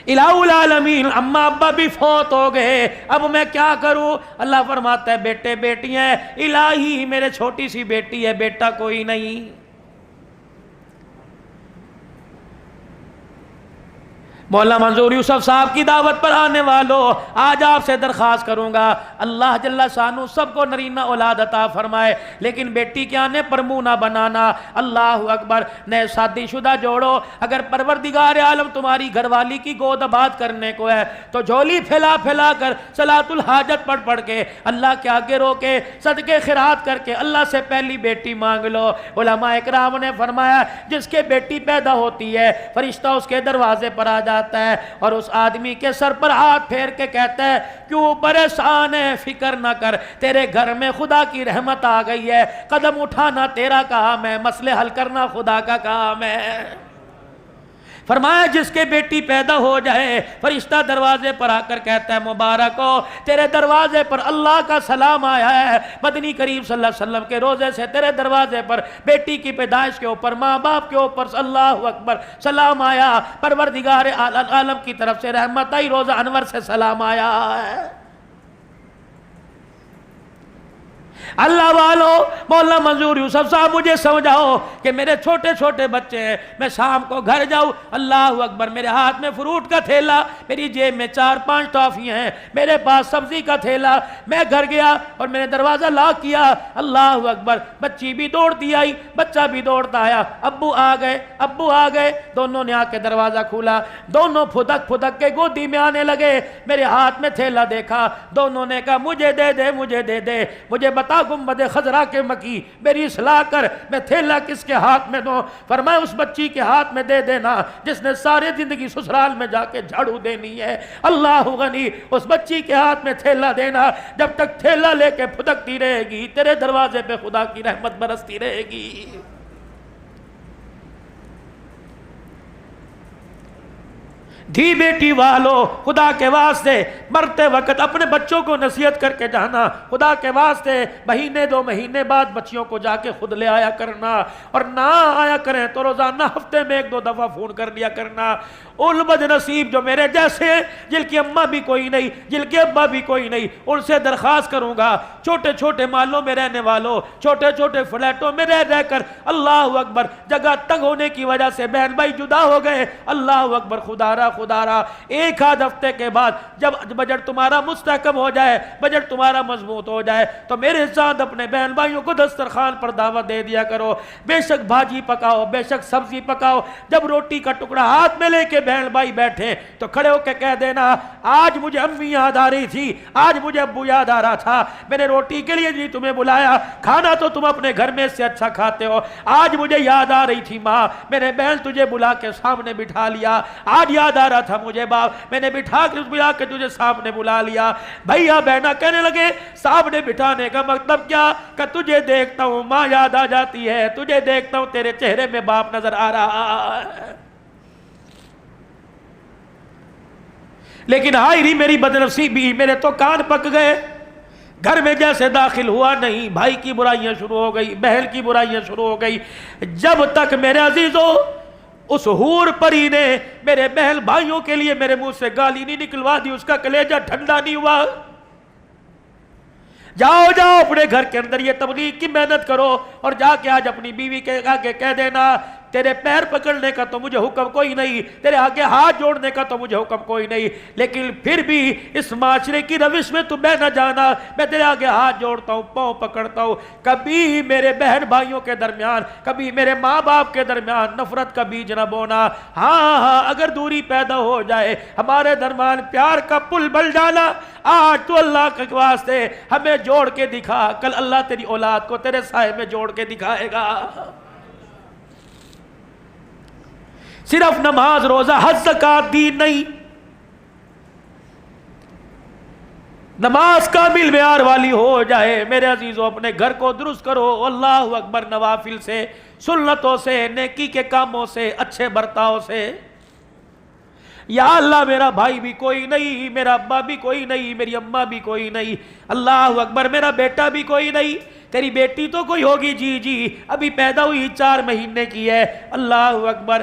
الہ العالمین اماں ابا بھی فوت ہو گئے، اب میں کیا کروں؟ اللہ فرماتا ہے بیٹے بیٹیاں ہیں، الہی میرے چھوٹی سی بیٹی ہے، بیٹا کوئی نہیں۔ مولانا منظور یوسف صاحب کی دعوت پر آنے والوں، آج آپ سے درخواست کروں گا اللہ جل شانہ سب کو نرینہ اولاد عطا فرمائے، لیکن بیٹی کے آنے پر منہ نہ بنانا۔ اللہ اکبر، نئے شادی شدہ جوڑو، اگر پروردگار عالم تمہاری گھر والی کی گود آباد کرنے کو ہے تو جھولی پھیلا پھیلا کر صلاۃ الحاجت پڑھ کے اللہ کے آگے رو کے صدقے خیرات کر کے اللہ سے پہلی بیٹی مانگ لو۔ علماء اکرام نے فرمایا جس کے بیٹی پیدا ہوتی ہے فرشتہ اس کے دروازے پر آ جاتا ہے اور اس آدمی کے سر پر ہاتھ پھیر کے کہتا ہے کیوں پریشان ہے، فکر نہ کر، تیرے گھر میں خدا کی رحمت آ گئی ہے، قدم اٹھانا تیرا کام ہے، مسئلے حل کرنا خدا کا کام ہے۔ فرمایا جس کے بیٹی پیدا ہو جائے فرشتہ دروازے پر آ کر کہتا ہے مبارک ہو، تیرے دروازے پر اللہ کا سلام آیا ہے، مدنی کریم صلی اللہ علیہ وسلم کے روزے سے تیرے دروازے پر بیٹی کی پیدائش کے اوپر ماں باپ کے اوپر اللہ اکبر سلام آیا، پروردگار عالم کی طرف سے رحمت آئی، روزہ انور سے سلام آیا ہے۔ اللہ والو، مولانا منظور یوسف صاحب مجھے سمجھاؤ کہ میرے چھوٹے چھوٹے بچے ہیں، میں شام کو گھر جاؤں، اللہ اکبر، میرے ہاتھ میں فروٹ کا تھیلا، میری جیب میں 4-5 ٹافیاں ہیں، میرے پاس سبزی کا تھیلا، میں گھر گیا اور میں نے دروازہ لاک کیا، اللہ اکبر، بچی بھی دوڑتی آئی، بچہ بھی دوڑتا آیا، ابو آ گئے، دونوں نے آ کے دروازہ کھولا، دونوں پھدک پھدک کے گودی میں آنے لگے، میرے ہاتھ میں تھیلا دیکھا، دونوں نے کہا مجھے دے دے، مجھے بتا گنبد خضرا کے مکی، میری اصلاح کر، میں تھیلا کس کے ہاتھ میں دوں؟ فرمایا اس بچی کے ہاتھ میں دے دینا جس نے سارے زندگی سسرال میں جا کے جھاڑو دینی ہے، اللہ غنی، اس بچی کے ہاتھ میں تھیلا دینا، جب تک تھیلا لے کے پھدکتی رہے گی تیرے دروازے پہ خدا کی رحمت برستی رہے گی۔ دھی بیٹی والو، خدا کے واسطے مرتے وقت اپنے بچوں کو نصیحت کر کے جانا، خدا کے واسطے مہینے 2 مہینے بعد بچیوں کو جا کے خود لے آیا کرنا، اور نہ آیا کریں تو روزانہ ہفتے میں 1-2 دفعہ فون کر لیا کرنا۔ ان بد نصیب جو میرے جیسے ہیں، جن کی اماں بھی کوئی نہیں، جن کے ابا بھی کوئی نہیں، ان سے درخواست کروں گا چھوٹے چھوٹے محلوں میں رہنے والوں، چھوٹے چھوٹے فلیٹوں میں رہ کر اللہ اکبر جگہ تنگ ہونے کی وجہ سے بہن بھائی جدا ہو گئے، اللہ اکبر، خدا را ایک آدھ ہفتے کے بعد جب بجٹ تمہارا مستحکم ہو جائے، بجٹ تمہارا مضبوط ہو جائے تو میرے ساتھ اپنے بہن بھائیوں کو دسترخوان پر دعوت دے دیا کرو، بے شک بھاجی پکاؤ، بے شک سبزی پکاؤ، جب روٹی کا ٹکڑا ہاتھ میں لے کے بہن بھائی بیٹھے تو کھڑے ہو کے کہہ دینا آج مجھے امی یاد آ رہی تھی، آج مجھے ابو یاد آ رہا تھا، میں نے روٹی کے لیے نہیں تمہیں بلایا، کھانا تو تم اپنے گھر میں سے اچھا کھاتے ہو، آج مجھے یاد آ رہی تھی ماں، میں نے بہن تجھے بلا کے سامنے بٹھا لیا، آج یاد آ رہا تھا مجھے باپ، میں نے بٹھا کے تجھے سامنے بلا لیا۔ بھائیہ بہنہ کہنے لگے سامنے بٹھانے کا مطلب کیا؟ کہ تجھے دیکھتا ہوں ماں یاد آ جاتی ہے، تجھے دیکھتا ہوں تیرے چہرے میں باپ نظر آ رہا ہے۔ لیکن ہائی ری میری بدنصیبی، میرے تو کان پک گئے، گھر میں جیسے داخل ہوا نہیں، بھائی کی برائیاں شروع ہو گئی، بہن کی برائیاں شروع ہو گئی، جب تک میرے عزیزوں اس حور پری نے میرے بہن بھائیوں کے لیے میرے منہ سے گالی نہیں نکلوا دی، اس کا کلیجہ ٹھنڈا نہیں ہوا۔ جاؤ اپنے گھر کے اندر یہ تبلیغ کی محنت کرو اور جا کے آج اپنی بیوی کے آگے کہہ دینا تیرے پیر پکڑنے کا تو مجھے حکم کوئی نہیں، تیرے آگے ہاتھ جوڑنے کا تو مجھے حکم کوئی نہیں، لیکن پھر بھی اس معاشرے کی روش میں تو بہ نہ جانا، میں تیرے آگے ہاتھ جوڑتا ہوں، پاؤں پکڑتا ہوں، کبھی میرے بہن بھائیوں کے درمیان، کبھی میرے ماں باپ کے درمیان نفرت کا بیج نہ بونا۔ ہاں اگر دوری پیدا ہو جائے، ہمارے درمیان پیار کا پل بل جانا، آج تو اللہ کے واسطے ہمیں جوڑ کے دکھا، کل اللہ تیری اولاد کو تیرے سائے میں جوڑ کے دکھائے گا۔ صرف نماز روزہ حج زکات دین نہیں، نماز کامل معیار والی ہو جائے۔ میرے عزیزوں اپنے گھر کو درست کرو، اللہ اکبر، نوافل سے، سنتوں سے، نیکی کے کاموں سے، اچھے برتاؤ سے۔ یا اللہ میرا بھائی بھی کوئی نہیں، میرا ابا بھی کوئی نہیں، میری اماں بھی کوئی نہیں، اللہ اکبر، میرا بیٹا بھی کوئی نہیں، تیری بیٹی تو کوئی ہوگی، جی ابھی پیدا ہوئی 4 مہینے کی ہے، اللہ اکبر،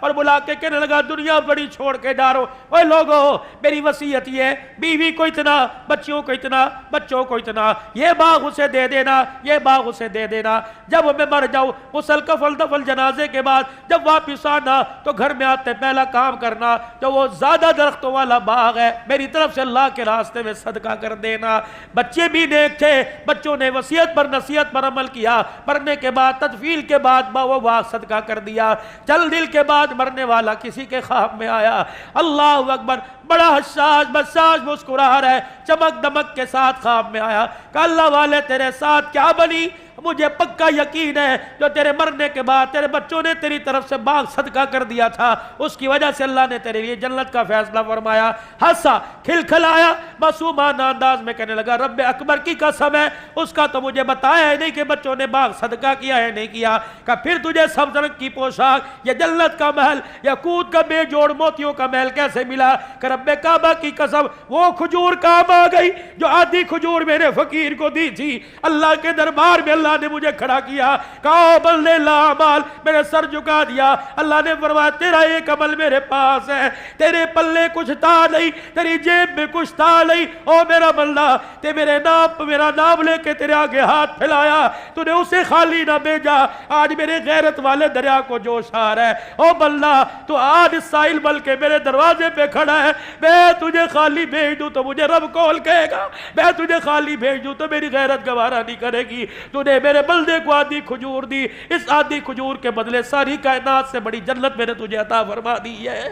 اور بلا کے کہنے لگا دنیا بڑی چھوڑ کے ڈارو، اوے لوگو میری وصیت یہ ہے، بیوی کو اتنا، بچوں کو اتنا، بچوں کو اتنا، یہ باغ اسے دے دینا، یہ باغ اسے دے دینا، جب میں مر جاؤں غسل کفن دفن جنازے کے بعد جب واپس آنا تو گھر میں آتے پہلا کام کرنا جو وہ زیادہ درختوں والا باغ ہے میری طرف سے اللہ کے راستے میں صدقہ کر دینا۔ بچے بھی نیک تھے، بچوں نے وصیت پر نصیحت پر عمل کیا، مرنے کے بعد تدفین کے بعد وہ باغ صدقہ کر دیا۔ چل دل کے بعد مرنے والا کسی کے خواب میں آیا، اللہ اکبر، بڑا حساس بساس مسکرا رہا ہے، چمک دمک کے ساتھ خواب میں آیا کہ اللہ والے تیرے ساتھ کیا بنی؟ مجھے پکا یقین ہے جو تیرے مرنے کے بعد تیرے بچوں نے تیری طرف سے باغ صدقہ کر دیا تھا اس کی وجہ سے اللہ نے تیرے لیے جنت کا فیصلہ فرمایا۔ ہنسا، کھلکھلایا، معصومانہ انداز میں کہنے لگا رب اکبر کی قسم ہے اس کا تو مجھے بتایا ہے نہیں کہ بچوں نے باغ صدقہ کیا ہے نہیں کیا۔ کہ پھر تجھے سبز رنگ کی پوشاک، یہ جنت کا محل، یاقوت کا بے جوڑ موتیوں کا محل کیسے ملا؟ کہ رب کعبہ کی قسم وہ کھجور کام آ گئی جو آدھی کھجور میرے فقیر کو دی تھی، اللہ کے دربار میں اللہ نے مجھے کھڑا کیا، کہا بلے لا عمال، میرے سر جھکا دیا۔ اللہ نے فرمایا تیرا ایک عمل میرے پاس ہے، تیرے پلے کچھ تھا نہیں، تیری جیب میں کچھ تھا نہیں، او میرا بندہ تے میرا نام لے کے تیرے آگے ہاتھ پھیلایا، تو نے اسے خالی نہ بھیجا۔ آج میرے غیرت والے دریا کو جوش آ رہا ہے، او بندہ تو آج اس ساحل بل کے میرے دروازے پہ کھڑا ہے، میں تجھے خالی بھیج دوں تو مجھے رب کول کہے گا، میں تجھے خالی بھیج دوں تو میری غیرت گوارا نہیں کرے گی۔ تو نے میرے بلدے کو آدھی کھجور دی، اس آدھی کھجور کے بدلے ساری کائنات سے بڑی جنت میں نے تجھے عطا فرما دی ہے۔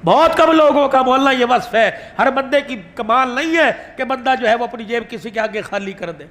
بہت کم لوگوں کا مولانا یہ وصف ہے، ہر بندے کی کمال نہیں ہے کہ بندہ جو ہے وہ اپنی جیب کسی کے آگے خالی کر دے۔